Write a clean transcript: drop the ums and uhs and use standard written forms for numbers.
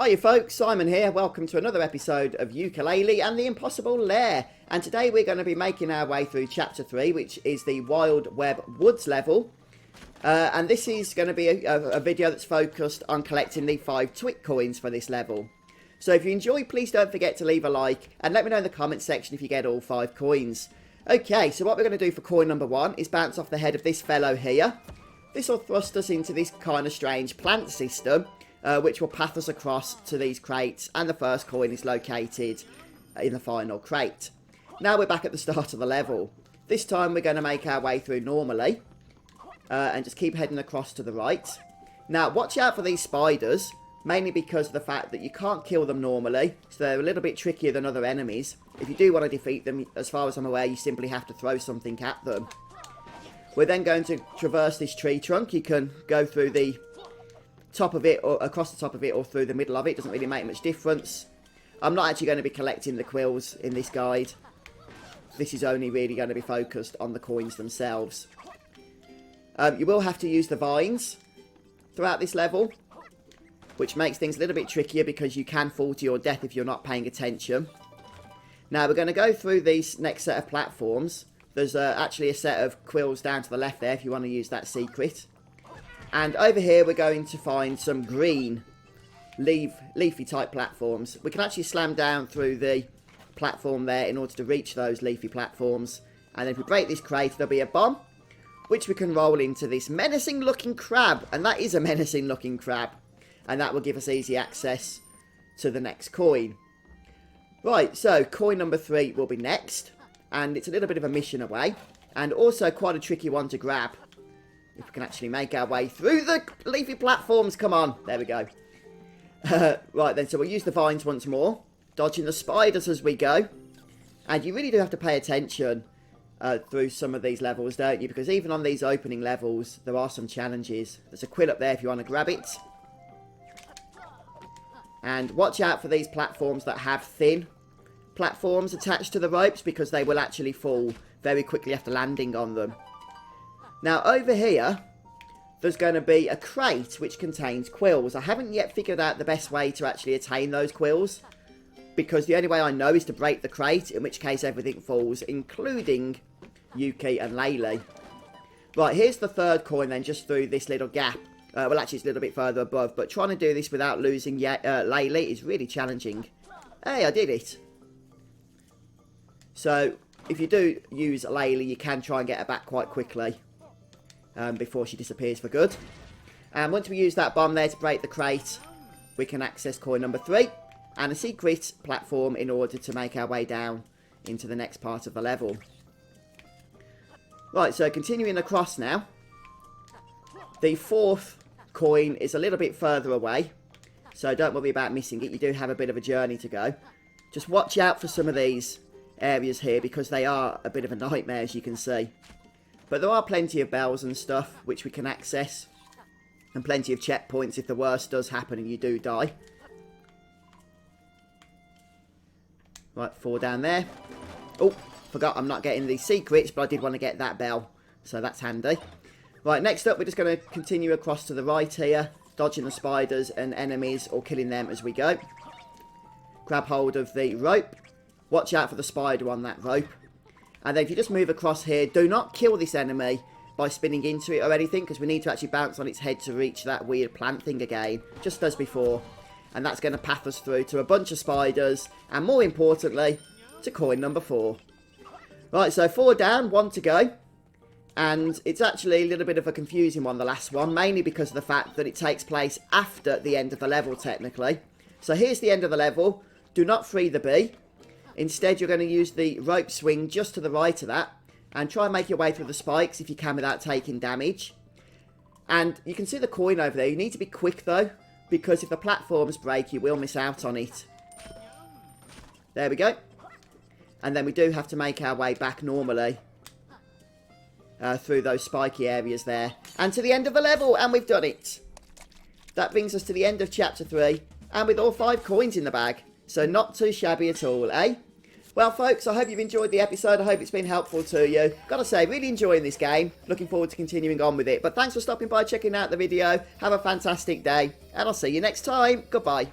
Hiya folks, Simon here. Welcome to another episode of Yooka Laylee and the Impossible Lair. And today we're going to be making our way through Chapter 3, which is the Wild Web Woods level. And this is going to be a video that's focused on collecting the 5 Twit coins for this level. So if you enjoy, please don't forget to leave a like and let me know in the comments section if you get all 5 coins. Okay, so what we're going to do for coin number 1 is bounce off the head of this fellow here. This will thrust us into this kind of strange plant system. Which will path us across to these crates, and the first coin is located in the final crate. Now we're back at the start of the level. This time we're going to make our way through normally, and just keep heading across to the right. Now watch out for these spiders, mainly because of the fact that you can't kill them normally, so they're a little bit trickier than other enemies. If you do want to defeat them, as far as I'm aware, you simply have to throw something at them. We're then going to traverse this tree trunk. You can go through the top of it, or across the top of it, or through the middle of it. Doesn't really make much difference. I'm not actually going to be collecting the quills in this guide. This is only really going to be focused on the coins themselves. You will have to use the vines throughout this level, which makes things a little bit trickier because you can fall to your death if you're not paying attention. Now we're going to go through these next set of platforms. There's actually a set of quills down to the left there if you want to use that secret. And over here we're going to find some green leafy type platforms. We can actually slam down through the platform there in order to reach those leafy platforms. And then if we break this crate, there'll be a bomb, which we can roll into this menacing looking crab. And that is a menacing looking crab. And that will give us easy access to the next coin. Right, so coin number 3 will be next. And it's a little bit of a mission away. And also quite a tricky one to grab. If we can actually make our way through the leafy platforms. Come on. There we go. Right then, so we'll use the vines once more. Dodging the spiders as we go. And you really do have to pay attention through some of these levels, don't you? Because even on these opening levels, there are some challenges. There's a quill up there if you want to grab it. And watch out for these platforms that have thin platforms attached to the ropes, because they will actually fall very quickly after landing on them. Now over here, there's going to be a crate which contains quills. I haven't yet figured out the best way to actually attain those quills, because the only way I know is to break the crate, in which case everything falls, including Yooka and Laylee. Right, here's the third coin then, just through this little gap. Well, actually it's a little bit further above, but trying to do this without losing Laylee is really challenging. Hey, I did it. So, if you do use Laylee, you can try and get her back quite quickly. Before she disappears for good. And once we use that bomb there to break the crate, we can access coin number 3 and a secret platform in order to make our way down into the next part of the level. Right, so continuing across now. The 4th coin is a little bit further away, so don't worry about missing it. You do have a bit of a journey to go. Just watch out for some of these areas here, because they are a bit of a nightmare, as you can see. But there are plenty of bells and stuff which we can access. And plenty of checkpoints if the worst does happen and you do die. Right, 4 down there. Oh, forgot I'm not getting these secrets, but I did want to get that bell. So that's handy. Right, next up we're just going to continue across to the right here. Dodging the spiders and enemies, or killing them as we go. Grab hold of the rope. Watch out for the spider on that rope. And then if you just move across here, do not kill this enemy by spinning into it or anything, because we need to actually bounce on its head to reach that weird plant thing again, just as before. And that's going to path us through to a bunch of spiders, and more importantly, to coin number 4. Right, so 4 down, 1 to go. And it's actually a little bit of a confusing one, the last one, mainly because of the fact that it takes place after the end of the level, technically. So here's the end of the level. Do not free the bee. Instead, you're going to use the rope swing just to the right of that. And try and make your way through the spikes if you can without taking damage. And you can see the coin over there. You need to be quick though, because if the platforms break, you will miss out on it. There we go. And then we do have to make our way back normally. Through those spiky areas there. And to the end of the level. And we've done it. That brings us to the end of Chapter 3. And with all 5 coins in the bag. So not too shabby at all, eh? Well, folks, I hope you've enjoyed the episode. I hope it's been helpful to you. Gotta say, really enjoying this game. Looking forward to continuing on with it. But thanks for stopping by, checking out the video. Have a fantastic day. And I'll see you next time. Goodbye.